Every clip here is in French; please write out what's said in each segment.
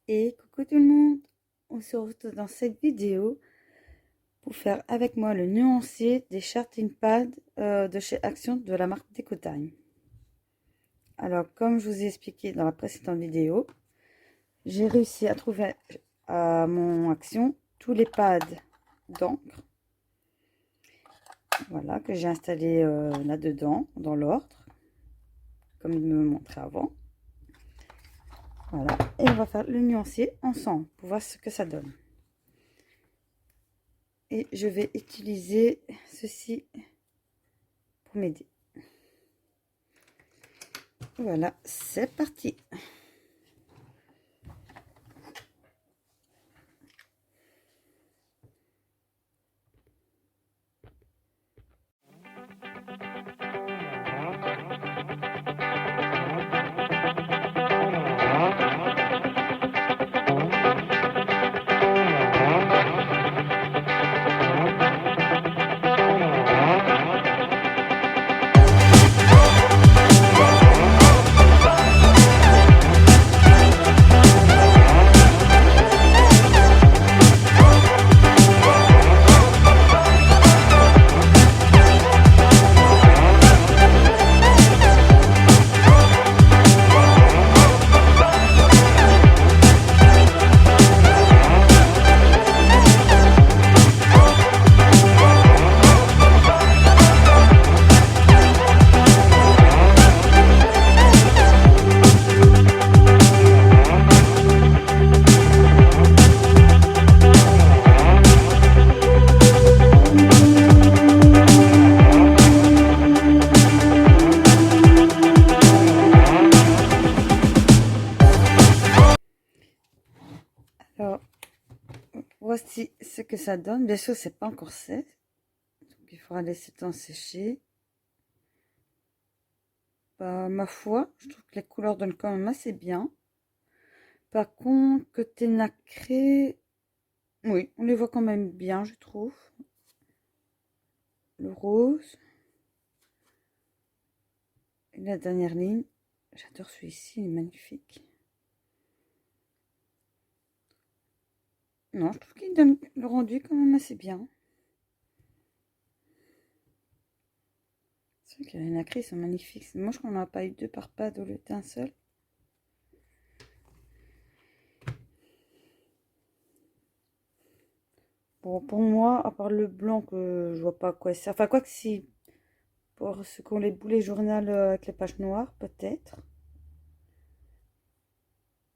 Et coucou tout le monde, on se retrouve dans cette vidéo pour faire avec moi le nuancier des Charting Pads de chez Action de la marque Decotime. Alors comme je vous ai expliqué dans la précédente vidéo, j'ai réussi à trouver à mon Action tous les pads d'encre, voilà, que j'ai installés là-dedans dans l'ordre, comme il me montrait avant. Voilà, et on va faire le nuancier ensemble pour voir ce que ça donne. Et je vais utiliser ceci pour m'aider. Voilà, c'est parti. Alors, voici ce que ça donne. Bien sûr, c'est pas encore sec, donc il faudra laisser le temps sécher. Bah, ma foi, je trouve que les couleurs donnent quand même assez bien. Par contre, côté nacré, oui, on les voit quand même bien, je trouve. Le rose. Et la dernière ligne. J'adore celui-ci, il est magnifique. Non, je trouve qu'il donne le rendu quand même assez bien. C'est vrai que les nacrés sont magnifiques. Moi, je crois qu'on n'a pas eu deux par pad au lieu d'un seul. Bon, pour moi, à part le blanc, que je vois pas à quoi ça sert. Enfin, quoi que si, pour ceux qui ont les boulets journal avec les pages noires, peut-être.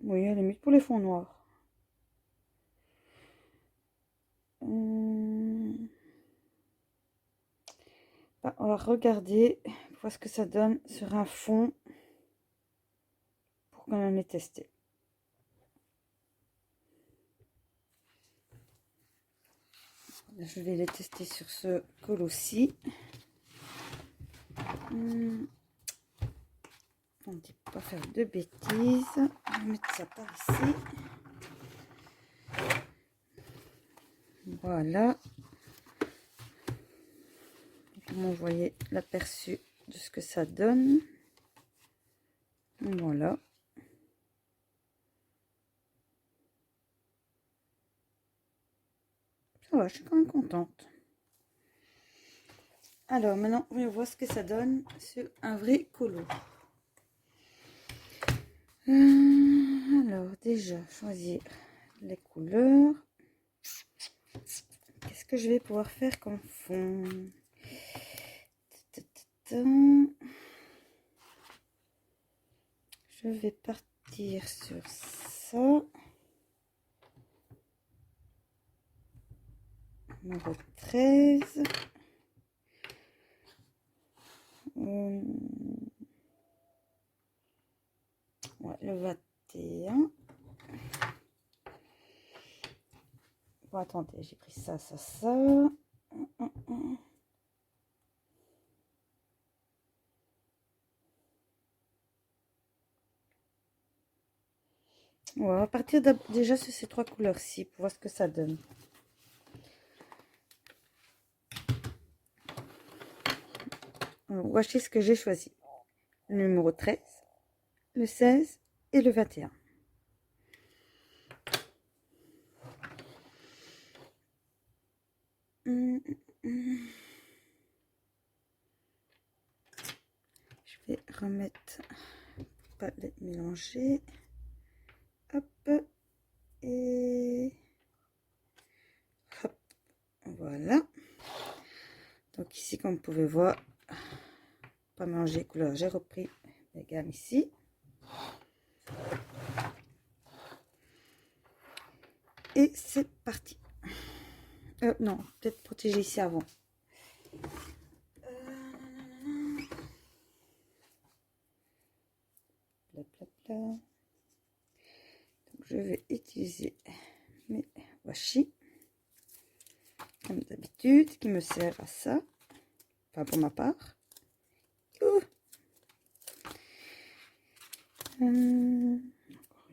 Oui, à la limite pour les fonds noirs. Bah, on va regarder, voir ce que ça donne sur un fond pour quand même les tester. Là, je vais les tester sur ce col aussi. On ne dit pas faire de bêtises. On va mettre ça par ici. Voilà. Vous voyez l'aperçu de ce que ça donne. Voilà. Ça va, je suis quand même contente. Alors maintenant, on va voir ce que ça donne sur un vrai colo. Alors déjà, choisir les couleurs. Qu'est-ce que je vais pouvoir faire comme fond? Je vais partir sur ça. Numéro 13. Ouais, le 21. Bon, attendez, j'ai pris ça, ça, ça. On va partir déjà sur ces trois couleurs-ci pour voir ce que ça donne. Alors, voici ce que j'ai choisi. Le numéro 13, le 16 et le 21. Je vais remettre, pas les mélanger. Hop. Et hop. Voilà. Donc ici, comme vous pouvez voir, pas mélanger les couleurs. J'ai repris les gammes ici. Et c'est parti. Non, peut-être protéger ici avant. Bla, bla, bla. Donc, je vais utiliser mes washi comme d'habitude, qui me sert à ça. Enfin, pour ma part. Encore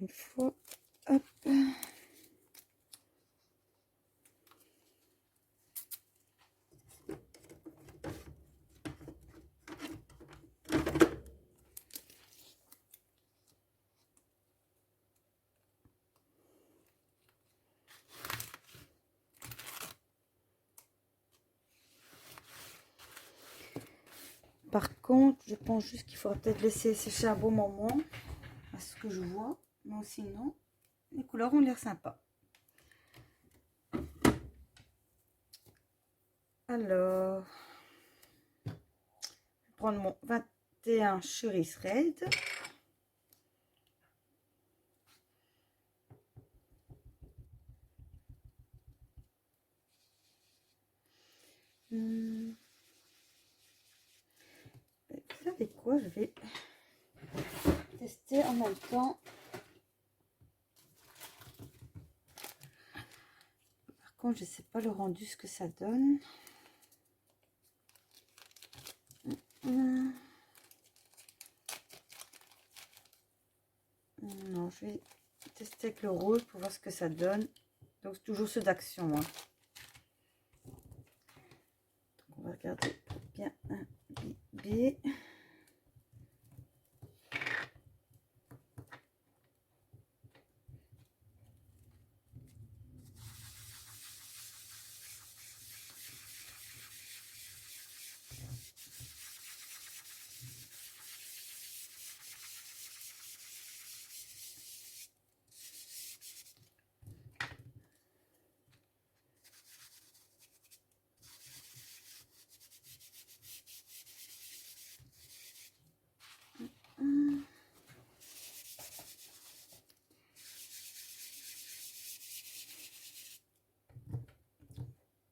une fois. Hop. Par contre, je pense juste qu'il faudra peut-être laisser sécher un bon moment, à ce que je vois. Mais sinon, les couleurs ont l'air sympas. Alors, je vais prendre mon 21 Cerise Red. Vous savez quoi, je vais tester en même temps. Par contre, je sais pas le rendu, ce que ça donne. Non, je vais tester avec le rouge pour voir ce que ça donne. Donc, toujours ceux d'Action. Hein. Donc, on va regarder pour bien imbiber.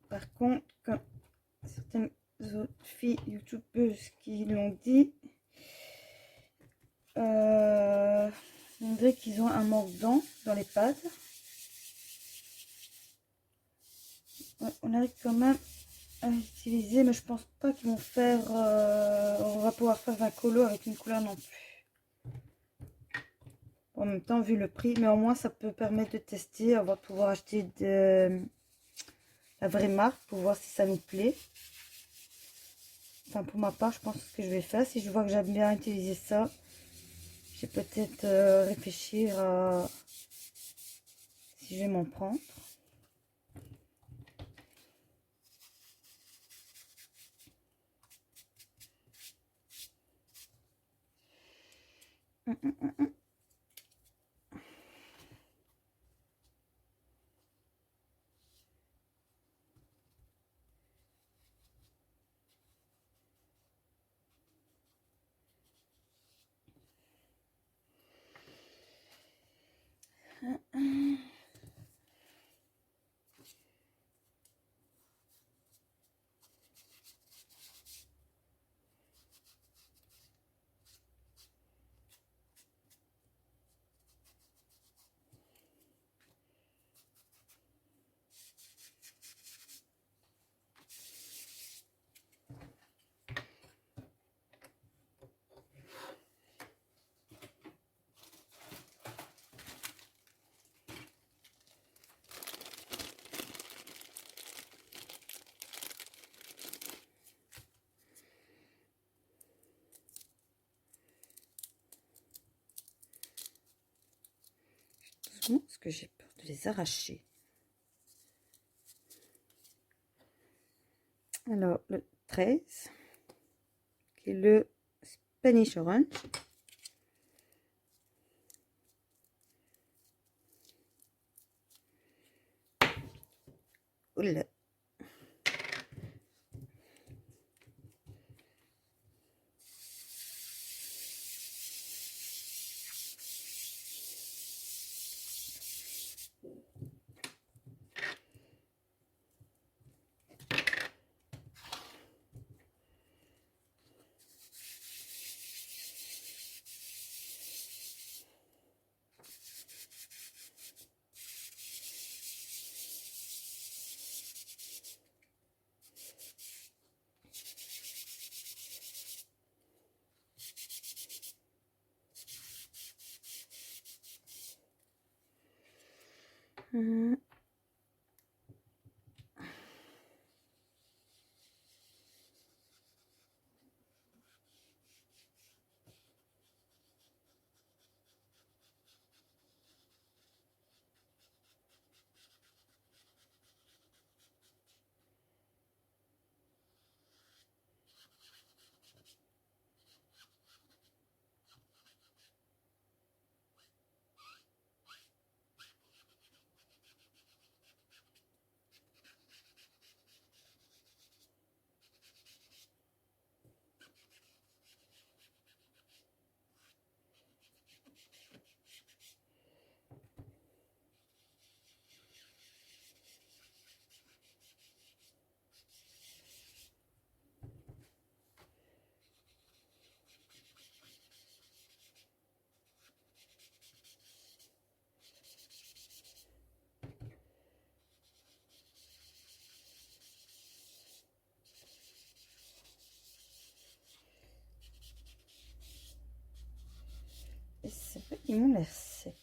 Par contre, comme certaines autres filles youtubeuses qui l'ont dit, on dirait qu'ils ont un manque d'encre dans les pads. Ouais, on arrive quand même à utiliser, mais je pense pas qu'ils vont faire. On va pouvoir faire un colo avec une couleur non plus. En même temps, vu le prix, mais au moins ça peut permettre de tester. On va pouvoir acheter la vraie marque pour voir si ça nous plaît. Enfin, pour ma part, je pense que je vais faire. Si je vois que j'aime bien utiliser ça, je vais peut-être réfléchir à si je vais m'en prendre. Parce que j'ai peur de les arracher. Alors, le 13, qui est le Spanish Orange. Oula. Et c'est vrai qu'ils m'ont l'air secs.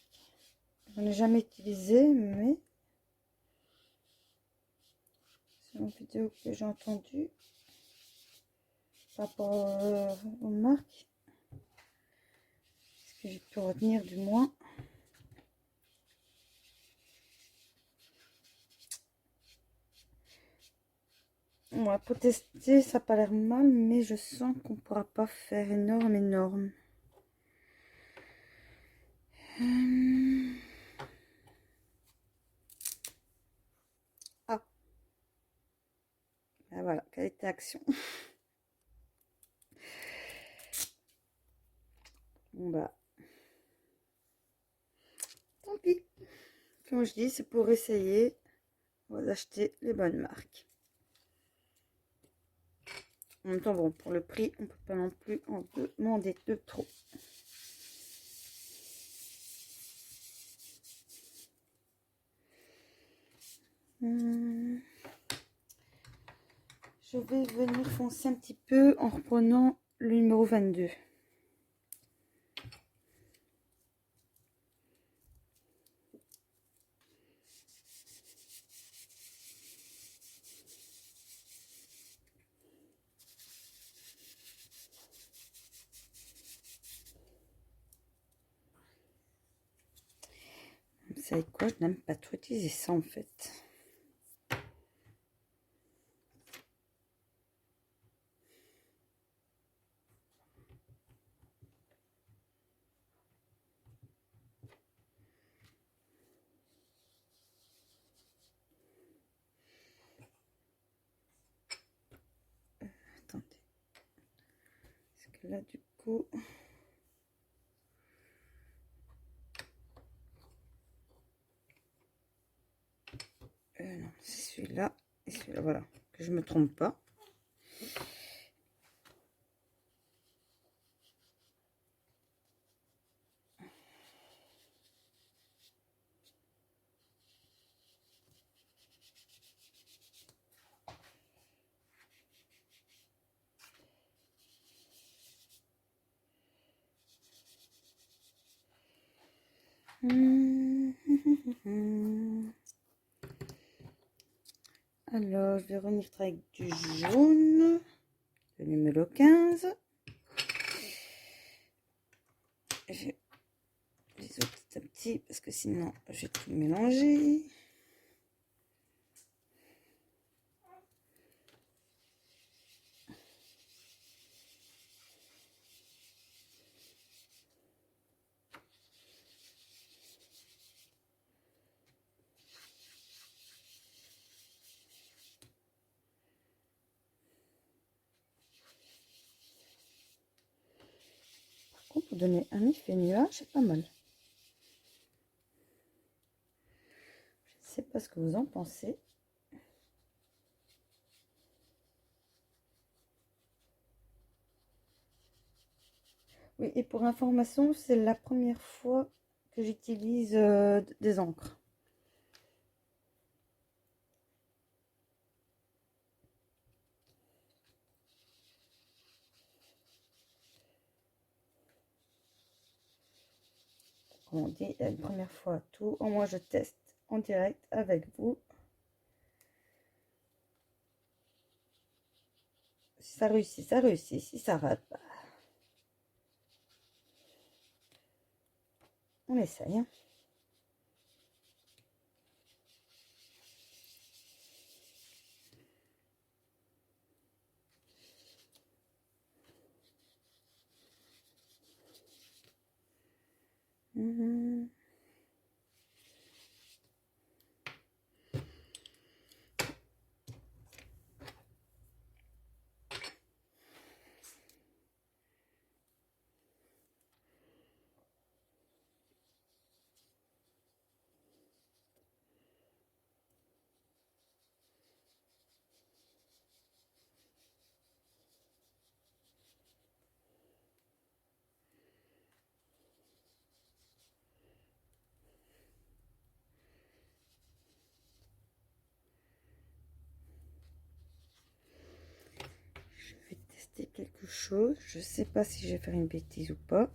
Je n'ai jamais utilisé, mais c'est une vidéo que j'ai entendue par rapport aux marques. Ce que j'ai pu retenir du moins. Ouais, pour tester, ça n'a pas l'air mal, mais je sens qu'on ne pourra pas faire énorme. Ah, ben voilà, qualité action. Bon bah, tant pis. Comme je dis, c'est pour essayer. On va acheter les bonnes marques. En même temps, bon, pour le prix, on peut pas non plus en demander de trop. Je vais venir foncer un petit peu en reprenant le numéro 22. Vous savez quoi, je n'aime pas trop utiliser ça en fait. Attendez. Parce que là, du coup... non, c'est celui-là et celui-là, voilà. Que je me trompe pas. Alors, je vais revenir avec du jaune, le numéro 15. Je vais les autres petit à petit parce que sinon, je vais tout mélanger. Pour donner un effet nuage, c'est pas mal. Je ne sais pas ce que vous en pensez. Oui, et pour information, c'est la première fois que j'utilise des encres. Comme on dit, la première fois tout. Au moins, je teste en direct avec vous. Si ça réussit, ça réussit. Si ça rate, bah, on essaye. Hein. Mmh. Je vais tester quelque chose. Je sais pas si je vais faire une bêtise ou pas.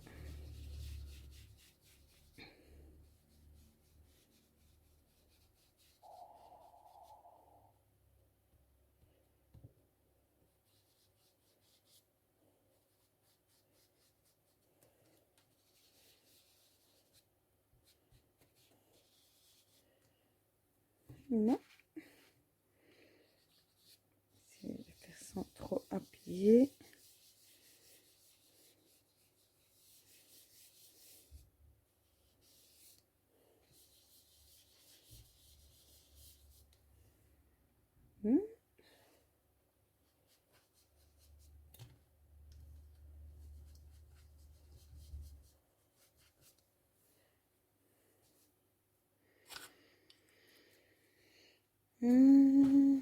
Non. Je vais faire sans trop appuyer. Mmh. Mmh.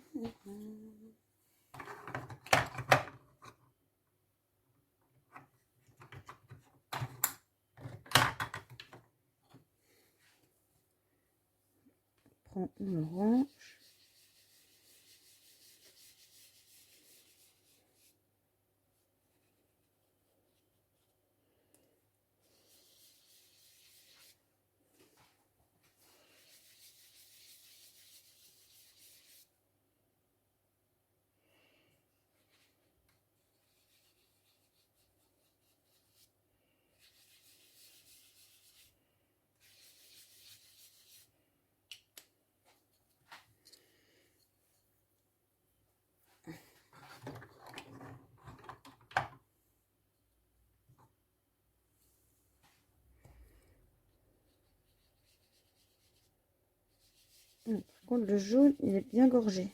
Prends une orange. Par contre, le jaune, il est bien gorgé.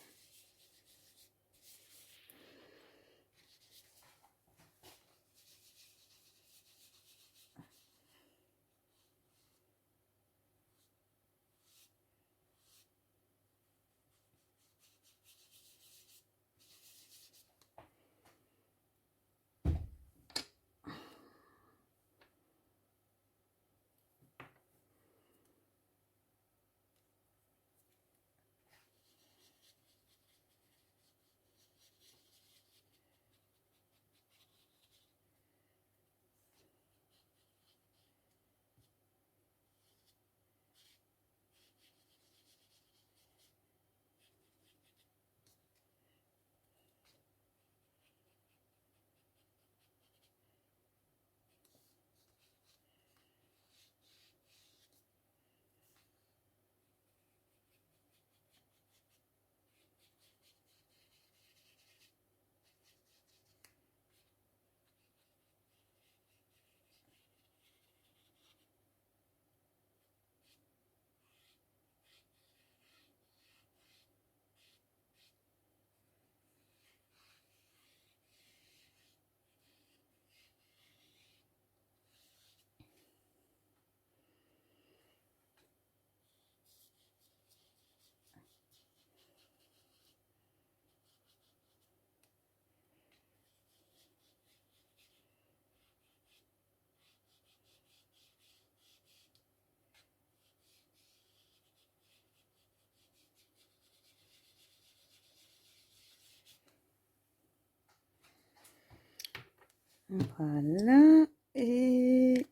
Voilà. Et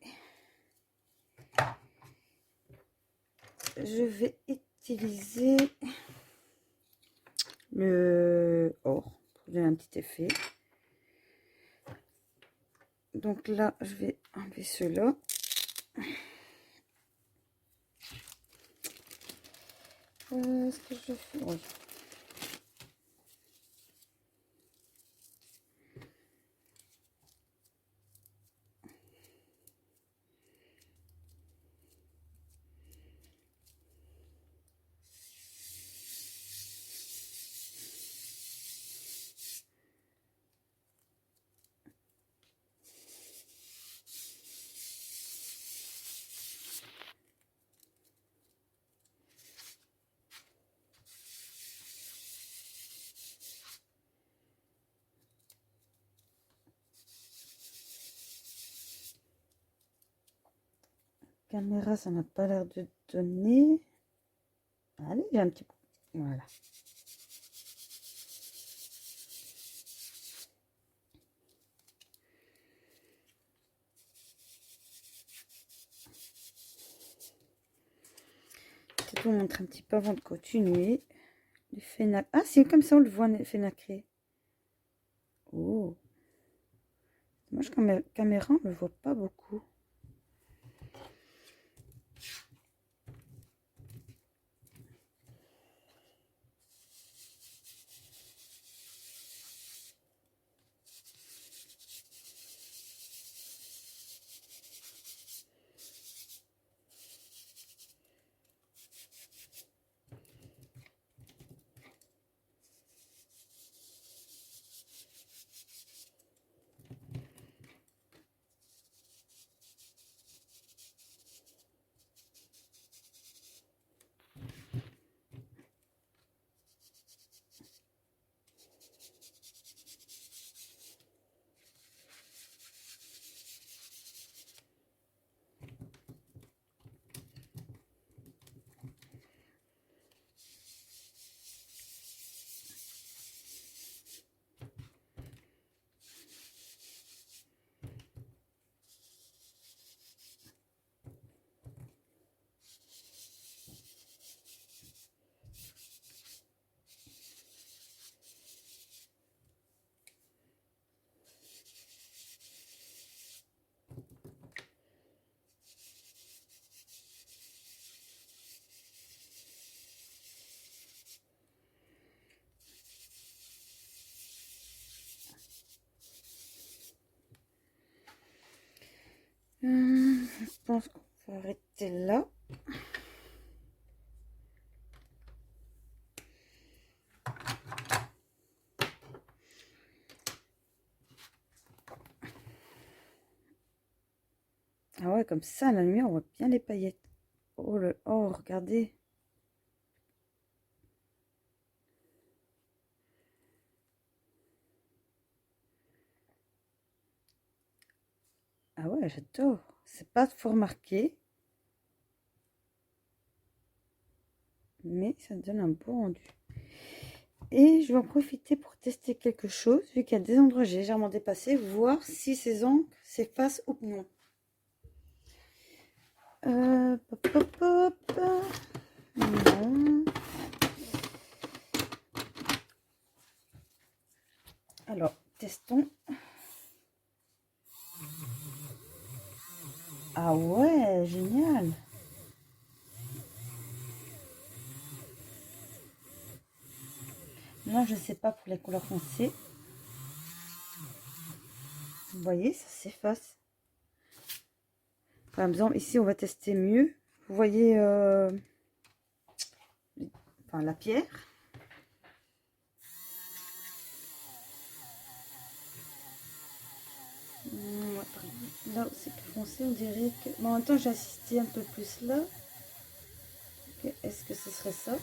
je vais utiliser le or pour donner un petit effet. Donc là, je vais enlever ceux-là. Ce que je fais, oui. Caméra, ça n'a pas l'air de donner. Allez, j'ai un petit peu. Voilà. Je vais vous montrer un petit peu avant de continuer. Le fait nacré. Ah, c'est comme ça, on le voit, le fait nacré. Oh. Moi, caméra, on ne le voit pas beaucoup. Je pense qu'on va arrêter là. Ah ouais, comme ça, à la lumière, on voit bien les paillettes. Oh, regardez. Ah ouais, j'adore. C'est pas fort marqué, mais ça donne un beau rendu. Et je vais en profiter pour tester quelque chose, vu qu'il y a des endroits que j'ai légèrement dépassés, voir si ces encres s'effacent ou non. Pop, pop, pop. Non. Alors, testons. Ah ouais, génial. Là, je sais pas pour les couleurs foncées. Vous voyez, ça s'efface. Par exemple, ici, on va tester mieux. Vous voyez enfin, la pierre. Là, c'est plus foncé, on dirait que... Bon, en même temps, j'ai assisté un peu plus là. Okay. Est-ce que ce serait ça?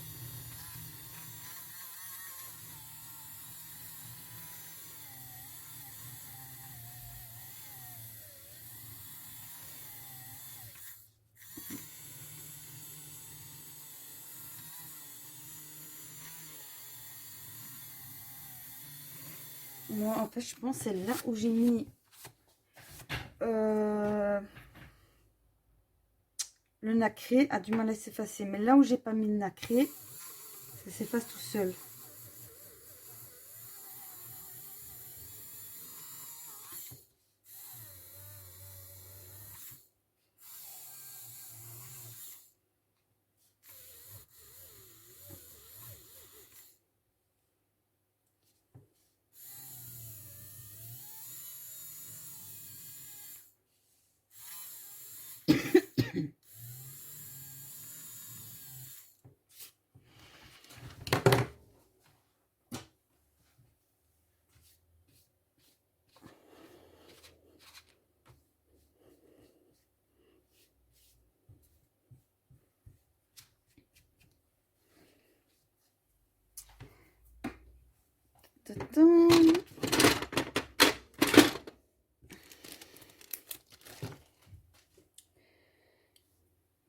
Moi, en fait, je pense que c'est là où j'ai mis le nacré a du mal à s'effacer. Mais là où j'ai pas mis le nacré, ça s'efface tout seul.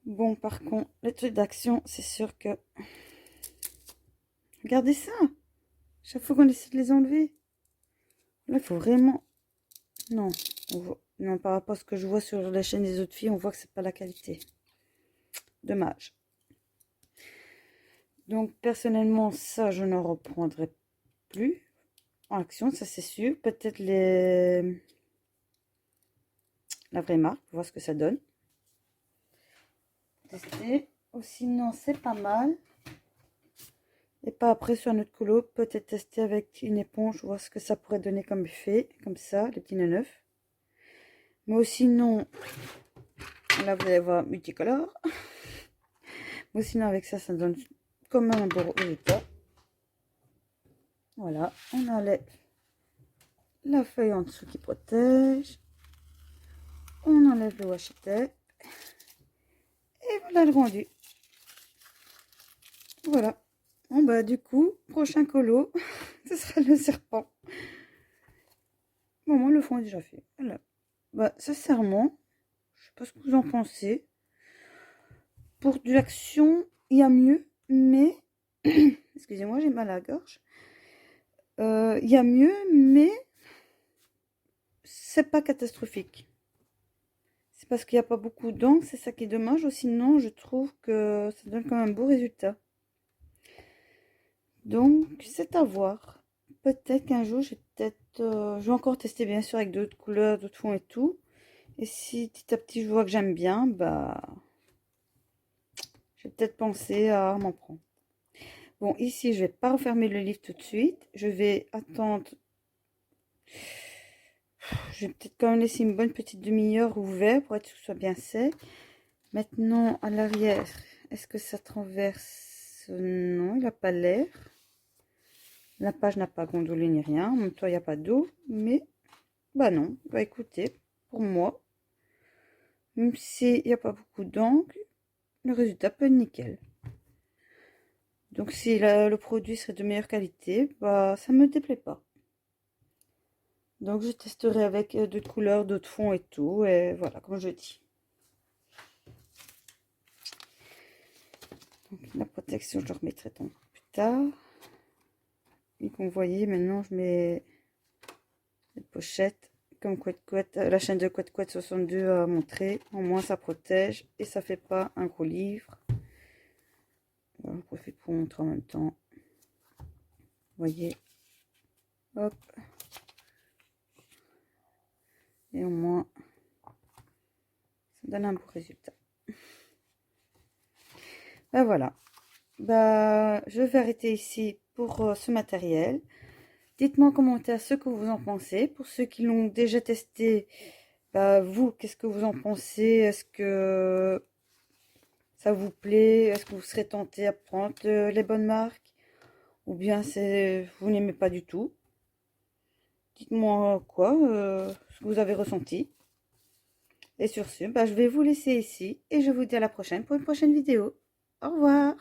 Bon, par contre, les trucs d'action, c'est sûr que... Regardez ça! Chaque fois qu'on essaie de les enlever. Là, il faut vraiment... Non, non, par rapport à ce que je vois sur la chaîne des autres filles, on voit que c'est pas la qualité. Dommage. Donc, personnellement, ça, je ne reprendrai plus en action, ça c'est sûr. Peut-être la vraie marque, pour voir ce que ça donne. Tester. Ou sinon, c'est pas mal. Et pas après sur un autre colo, peut-être tester avec une éponge, voir ce que ça pourrait donner comme effet. Comme ça, les petits neufs. Mais sinon, là vous allez voir multicolore. Mais sinon, avec ça, ça donne comme un beau résultat. Voilà, on enlève la feuille en dessous qui protège. On enlève le washi tape. Et voilà le rendu. Voilà. Bon bah du coup, prochain colo, ce sera le serpent. Bon, moi le fond est déjà fait. Voilà. Bah sincèrement, je sais pas ce que vous en pensez. Pour de l'action, il y a mieux, mais excusez-moi, j'ai mal à la gorge. Il y a mieux, mais c'est pas catastrophique. C'est parce qu'il n'y a pas beaucoup d'encre, c'est ça qui est dommage. Ou sinon, je trouve que ça donne quand même un beau résultat. Donc, c'est à voir. Peut-être qu'un jour, je vais encore tester bien sûr avec d'autres couleurs, d'autres fonds et tout. Et si petit à petit je vois que j'aime bien, bah, je vais peut-être penser à m'en prendre. Bon, ici, je vais pas refermer le livre tout de suite. Je vais attendre. Je vais peut-être quand même laisser une bonne petite demi-heure ouvert pour être sûr que ce soit bien sec. Maintenant, à l'arrière, est-ce que ça traverse? Non, il n'a pas l'air. La page n'a pas gondolé ni rien. En même temps, il n'y a pas d'eau. Mais, bah non. Bah écoutez, pour moi, même s'il n'y a pas beaucoup d'encre, le résultat peut être nickel. Donc si le produit serait de meilleure qualité, bah ça me déplaît pas. Donc je testerai avec d'autres couleurs, d'autres fonds et tout. Et voilà, comme je dis. Donc, la protection, je le remettrai donc plus tard. Et comme vous voyez, maintenant je mets les pochettes comme la chaîne de Couette Couette 62 a montré. Au moins ça protège et ça fait pas un gros livre. Voilà, je profite pour montrer en même temps. Vous voyez, hop. Et au moins, ça donne un beau résultat. Ben voilà. Bah, je vais arrêter ici pour ce matériel. Dites-moi en commentaire ce que vous en pensez. Pour ceux qui l'ont déjà testé, bah, vous, qu'est-ce que vous en pensez? Est-ce que ça vous plaît? Est-ce que vous serez tenté à prendre les bonnes marques? Ou bien vous n'aimez pas du tout? Dites-moi ce que vous avez ressenti. Et sur ce, bah, je vais vous laisser ici et je vous dis à la prochaine pour une prochaine vidéo. Au revoir!